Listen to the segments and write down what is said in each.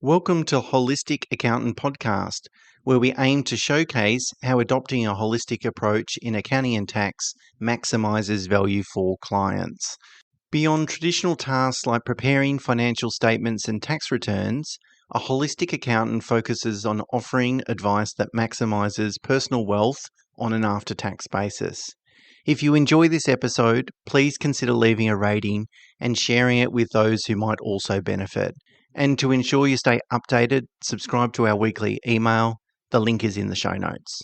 Welcome to Holistic Accountant Podcast, where we aim to showcase how adopting a holistic approach in accounting and tax maximizes value for clients. Beyond traditional tasks like preparing financial statements and tax returns, a holistic accountant focuses on offering advice that maximizes personal wealth on an after-tax basis. If you enjoy this episode, please consider leaving a rating and sharing it with those who might also benefit. And to ensure you stay updated, subscribe to our weekly email. The link is in the show notes.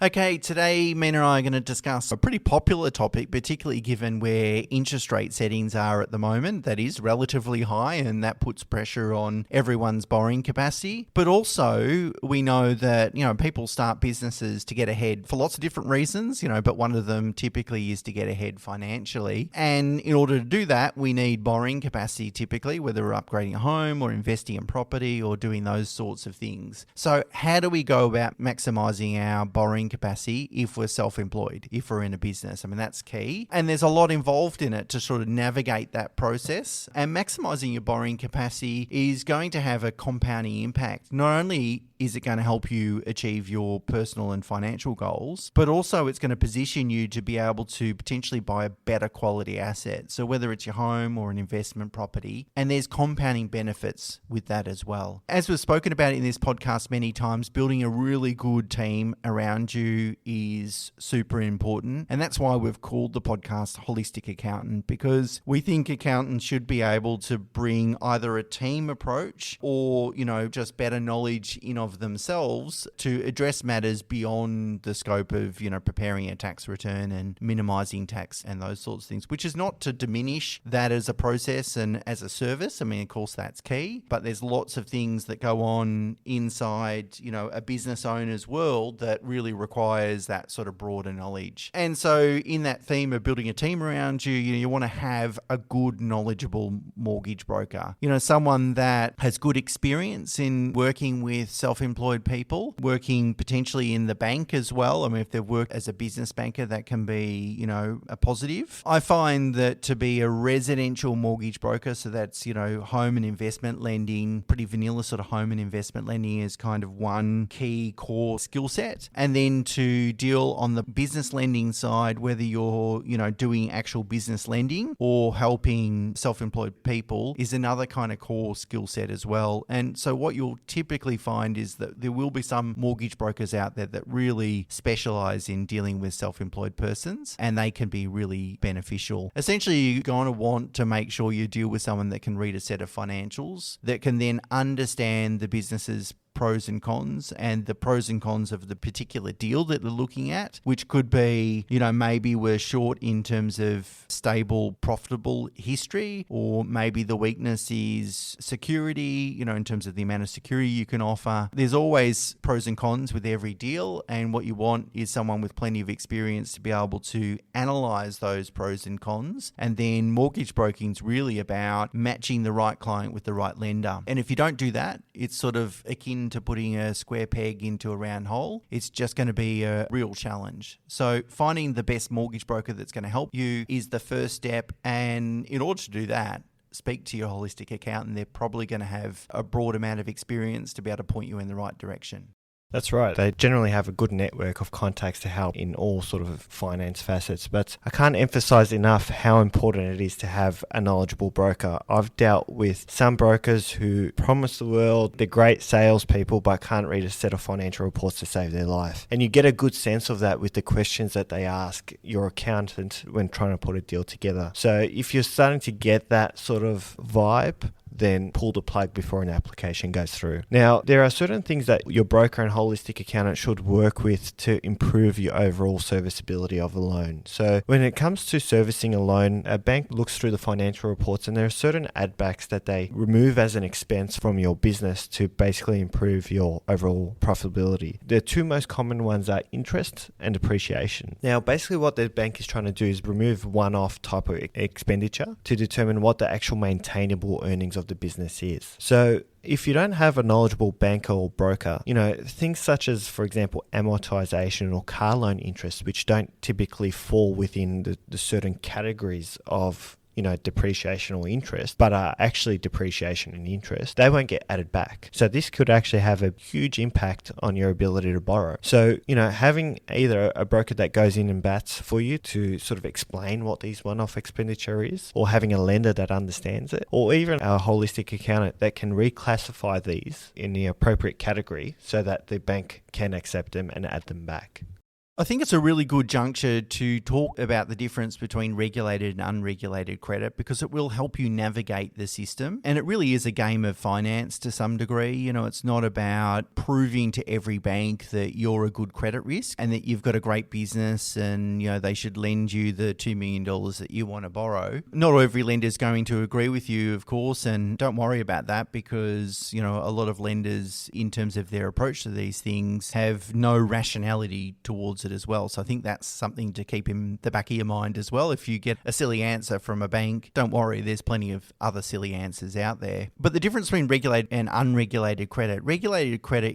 Okay, today Mena and I are going to discuss a pretty popular topic, particularly given where interest rate settings are at the moment. That is relatively high, and that puts pressure on everyone's borrowing capacity. But also, we know that, people start businesses to get ahead for lots of different reasons, but one of them typically is to get ahead financially. And in order to do that, we need borrowing capacity typically, whether we're upgrading a home or investing in property or doing those sorts of things. So how do we go about maximizing our borrowing capacity if we're self-employed, if we're in a business? I mean, that's key. And there's a lot involved in it to sort of navigate that process. And maximizing your borrowing capacity is going to have a compounding impact. Not only is it going to help you achieve your personal and financial goals, but also it's going to position you to be able to potentially buy a better quality asset. So whether it's your home or an investment property, and there's compounding benefits with that as well. As we've spoken about in this podcast many times, building a really good team around you is super important. And that's why we've called the podcast Holistic Accountant, because we think accountants should be able to bring either a team approach or, just better knowledge in of themselves to address matters beyond the scope of, preparing a tax return and minimizing tax and those sorts of things, which is not to diminish that as a process and as a service. I mean, of course, that's key, but there's lots of things that go on inside, a business owner's world that really requires that sort of broader knowledge. And so in that theme of building a team around you, you want to have a good, knowledgeable mortgage broker, someone that has good experience in working with self-employed people, working potentially in the bank as well. I mean, if they've worked as a business banker, that can be, a positive. I find that to be a residential mortgage broker, so that's, home and investment lending, pretty vanilla sort of home and investment lending is kind of one key core skill set. And then to deal on the business lending side, whether you're, doing actual business lending or helping self-employed people is another kind of core skill set as well. And so what you'll typically find is that there will be some mortgage brokers out there that really specialize in dealing with self-employed persons, and they can be really beneficial. Essentially, you're going to want to make sure you deal with someone that can read a set of financials, that can then understand the business's pros and cons and the pros and cons of the particular deal that they're looking at, which could be, maybe we're short in terms of stable, profitable history, or maybe the weakness is security, in terms of the amount of security you can offer. There's always pros and cons with every deal, and what you want is someone with plenty of experience to be able to analyze those pros and cons. And then mortgage broking is really about matching the right client with the right lender. And if you don't do that, it's sort of akin to putting a square peg into a round hole. It's just going to be a real challenge. So finding the best mortgage broker that's going to help you is the first step. And in order to do that, speak to your holistic accountant. They're probably going to have a broad amount of experience to be able to point you in the right direction. That's right. They generally have a good network of contacts to help in all sort of finance facets. But I can't emphasize enough how important it is to have a knowledgeable broker. I've dealt with some brokers who promise the world they're great salespeople but can't read a set of financial reports to save their life. And you get a good sense of that with the questions that they ask your accountant when trying to put a deal together. So if you're starting to get that sort of vibe, then pull the plug before an application goes through. Now, there are certain things that your broker and holistic accountant should work with to improve your overall serviceability of a loan. So when it comes to servicing a loan, a bank looks through the financial reports, and there are certain add backs that they remove as an expense from your business to basically improve your overall profitability. The two most common ones are interest and depreciation. Now, basically what the bank is trying to do is remove one-off type of expenditure to determine what the actual maintainable earnings of the business is. So if you don't have a knowledgeable banker or broker, things such as, for example, amortization or car loan interest, which don't typically fall within the certain categories of depreciation or interest, but are actually depreciation and interest, they won't get added back. So this could actually have a huge impact on your ability to borrow. So, having either a broker that goes in and bats for you to sort of explain what these one-off expenditure is, or having a lender that understands it, or even a holistic accountant that can reclassify these in the appropriate category so that the bank can accept them and add them back. I think it's a really good juncture to talk about the difference between regulated and unregulated credit, because it will help you navigate the system. And it really is a game of finance to some degree. It's not about proving to every bank that you're a good credit risk and that you've got a great business and, they should lend you the $2 million that you want to borrow. Not every lender is going to agree with you, of course, and don't worry about that, because, a lot of lenders, in terms of their approach to these things, have no rationality towards it as well. So I think that's something to keep in the back of your mind as well. If you get a silly answer from a bank, don't worry, there's plenty of other silly answers out there. But the difference between regulated and unregulated credit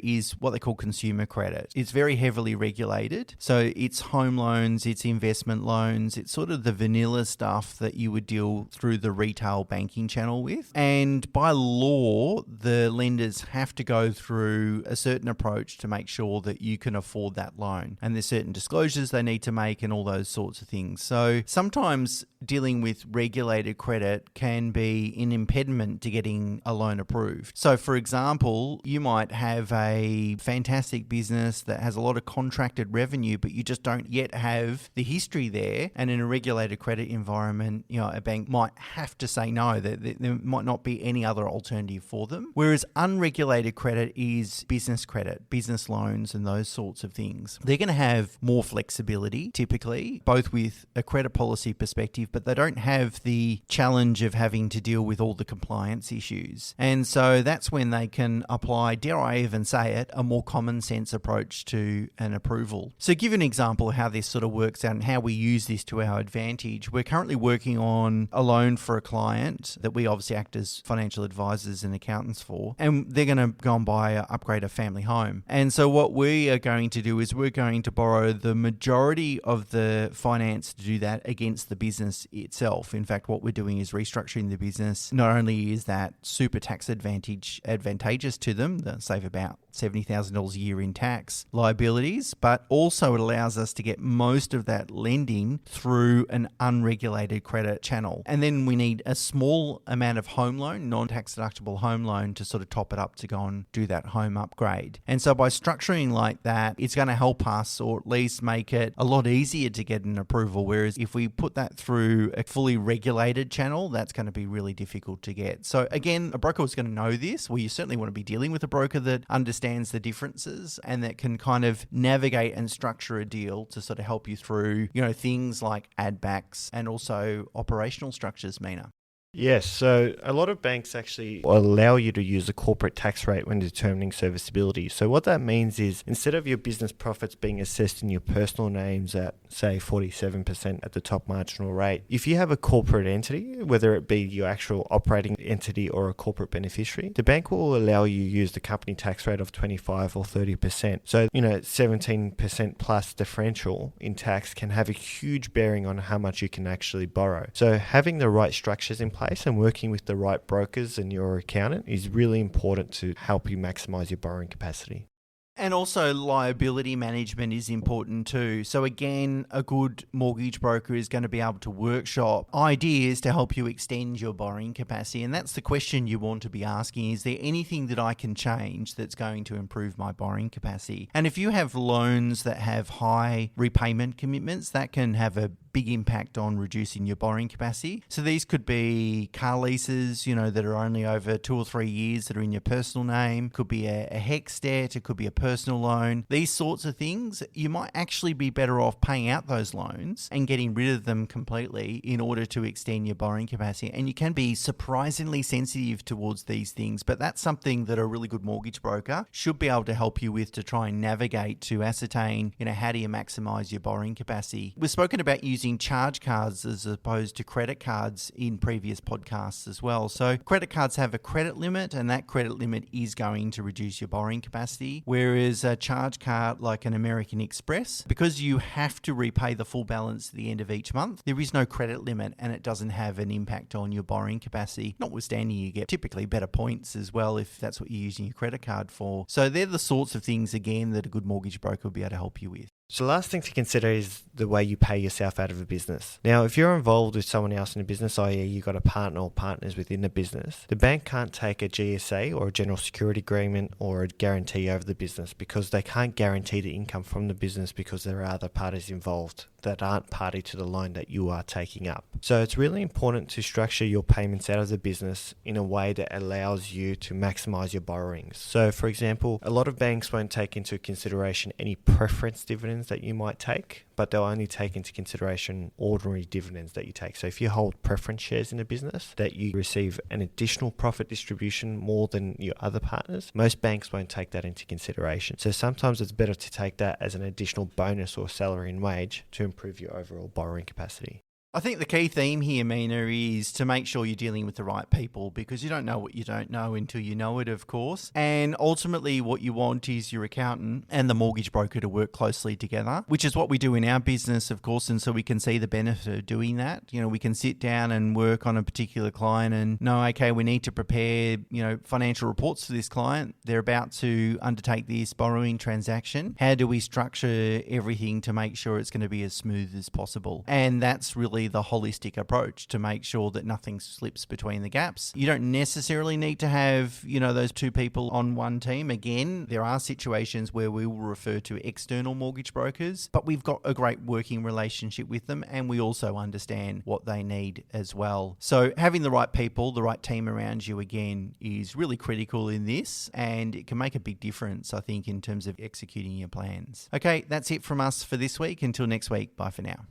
is what they call consumer credit. It's very heavily regulated. So it's home loans, it's investment loans, it's sort of the vanilla stuff that you would deal through the retail banking channel with. And by law, the lenders have to go through a certain approach to make sure that you can afford that loan. And there's certain disclosures they need to make and all those sorts of things. So sometimes dealing with regulated credit can be an impediment to getting a loan approved. So for example, you might have a fantastic business that has a lot of contracted revenue, but you just don't yet have the history there. And in a regulated credit environment, a bank might have to say no, that there might not be any other alternative for them. Whereas unregulated credit is business credit, business loans and those sorts of things. They're going to have more flexibility, typically, both with a credit policy perspective, but they don't have the challenge of having to deal with all the compliance issues. And so that's when they can apply, dare I even say it, a more common sense approach to an approval. So give an example of how this sort of works out and how we use this to our advantage. We're currently working on a loan for a client that we obviously act as financial advisors and accountants for, and they're going to go and upgrade a family home. And so what we are going to do is we're going to borrow the majority of the finance to do that against the business itself. In fact, what we're doing is restructuring the business. Not only is that super tax advantageous to them, they'll save about $70,000 a year in tax liabilities, but also it allows us to get most of that lending through an unregulated credit channel. And then we need a small amount of home loan, non-tax deductible home loan, to sort of top it up to go and do that home upgrade. And so by structuring like that, it's going to help us, or at least make it a lot easier to get an approval. Whereas if we put that through a fully regulated channel, that's going to be really difficult to get. So again, a broker is going to know this. Well, you certainly want to be dealing with a broker that understands the differences and that can kind of navigate and structure a deal to sort of help you through, things like add backs and also operational structures, Mena. Yes, so a lot of banks actually allow you to use a corporate tax rate when determining serviceability. So what that means is, instead of your business profits being assessed in your personal names at, say, 47% at the top marginal rate, if you have a corporate entity, whether it be your actual operating entity or a corporate beneficiary, the bank will allow you to use the company tax rate of 25 or 30%. So, 17% plus differential in tax can have a huge bearing on how much you can actually borrow. So having the right structures in place and working with the right brokers and your accountant is really important to help you maximize your borrowing capacity. And also liability management is important too. So again, a good mortgage broker is going to be able to workshop ideas to help you extend your borrowing capacity. And that's the question you want to be asking. Is there anything that I can change that's going to improve my borrowing capacity? And if you have loans that have high repayment commitments, that can have a big impact on reducing your borrowing capacity. So these could be car leases, that are only over 2 or 3 years that are in your personal name. Could be a HECS debt. It could be a personal loan. These sorts of things, you might actually be better off paying out those loans and getting rid of them completely in order to extend your borrowing capacity. And you can be surprisingly sensitive towards these things, but that's something that a really good mortgage broker should be able to help you with to try and navigate to ascertain, how do you maximize your borrowing capacity. We've spoken about using using charge cards as opposed to credit cards in previous podcasts as well. So credit cards have a credit limit, and that credit limit is going to reduce your borrowing capacity, whereas a charge card like an American Express, because you have to repay the full balance at the end of each month, there is no credit limit and it doesn't have an impact on your borrowing capacity, notwithstanding you get typically better points as well if that's what you're using your credit card for. So they're the sorts of things, again, that a good mortgage broker will be able to help you with. So the last thing to consider is the way you pay yourself out of a business. Now, if you're involved with someone else in a business, i.e. you've got a partner or partners within the business, the bank can't take a GSA or a general security agreement or a guarantee over the business because they can't guarantee the income from the business because there are other parties involved that aren't party to the loan that you are taking up. So it's really important to structure your payments out of the business in a way that allows you to maximize your borrowings. So for example, a lot of banks won't take into consideration any preference dividends that you might take, but they'll only take into consideration ordinary dividends that you take. So if you hold preference shares in a business, that you receive an additional profit distribution more than your other partners, most banks won't take that into consideration. So sometimes it's better to take that as an additional bonus or salary and wage to improve your overall borrowing capacity. I think the key theme here, Mena, is to make sure you're dealing with the right people, because you don't know what you don't know until you know it, of course. And ultimately what you want is your accountant and the mortgage broker to work closely together, which is what we do in our business, of course. And so we can see the benefit of doing that. You know, we can sit down and work on a particular client and know, okay, we need to prepare, financial reports for this client. They're about to undertake this borrowing transaction. How do we structure everything to make sure it's going to be as smooth as possible? And that's really the holistic approach to make sure that nothing slips between the gaps. You don't necessarily need to have, those two people on one team. Again, there are situations where we will refer to external mortgage brokers, but we've got a great working relationship with them and we also understand what they need as well. So having the right people, the right team around you, again, is really critical in this, and it can make a big difference, I think, in terms of executing your plans. Okay, that's it from us for this week. Until next week, bye for now.